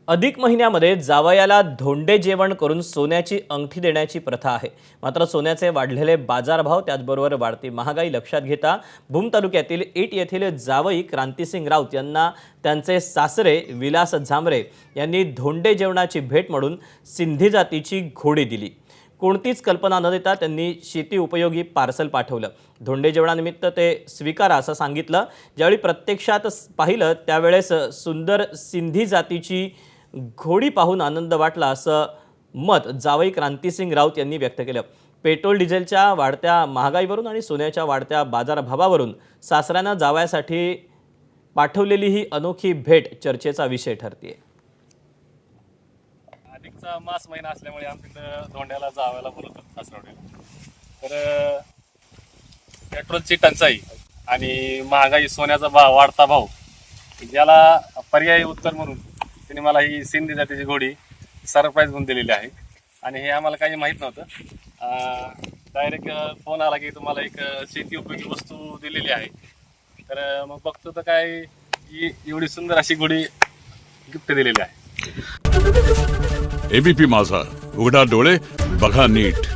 अधिक महिन्यामध्ये जावयाला धोंडे जेवण करून सोन्याची अंगठी देण्याची प्रथा आहे. मात्र सोन्याचे वाढलेले बाजारभाव त्याचबरोबर वाढती महागाई लक्षात घेता भूम तालुक्यातील ईट येथील जावई क्रांतिसिंग राऊत यांना त्यांचे सासरे विलास झांबरे यांनी धोंडे जेवणाची भेट म्हणून सिंधी जातीची घोडी दिली. कोणतीच कल्पना न देता त्यांनी शेती उपयोगी पार्सल पाठवलं. धोंडे जेवणानिमित्त ते स्वीकारा असं सांगितलं. ज्यावेळी प्रत्यक्षात पाहिलं त्यावेळेस सुंदर सिंधी जातीची घोडी पाहून आनंद वाटला असं मत जावई क्रांतिसिंग राऊत यांनी व्यक्त केलं. पेट्रोल डिझेलच्या वाढत्या महागाईवरून आणि सोन्याच्या वाढत्या बाजारभावावरून सासऱ्यांना जावयासाठी पाठवलेली ही अनोखी भेट चर्चेचा विषय ठरते. अधिकचा मास महिना असल्यामुळे आमच्याकडं धोंड्याला जावायला बोलवतात सासरवडीला. तर पेट्रोलची टंचाई आणि महागाई, सोन्याचा वाढता भाव याला पर्यायी उत्तर म्हणून त्यांनी मला ही सिंधी जातीची घोडी सरप्राईज म्हणून दिलेली आहे. आणि हे आम्हाला काही माहीत नव्हतं. डायरेक्ट फोन आला की तुम्हाला एक शेती उपयोगी वस्तू दिलेली आहे. तर मग बघतो तर काय एवढी सुंदर अशी घोडी गिफ्ट दिलेली आहे. एबीपी माझा, उघडा डोळे बघा नीट.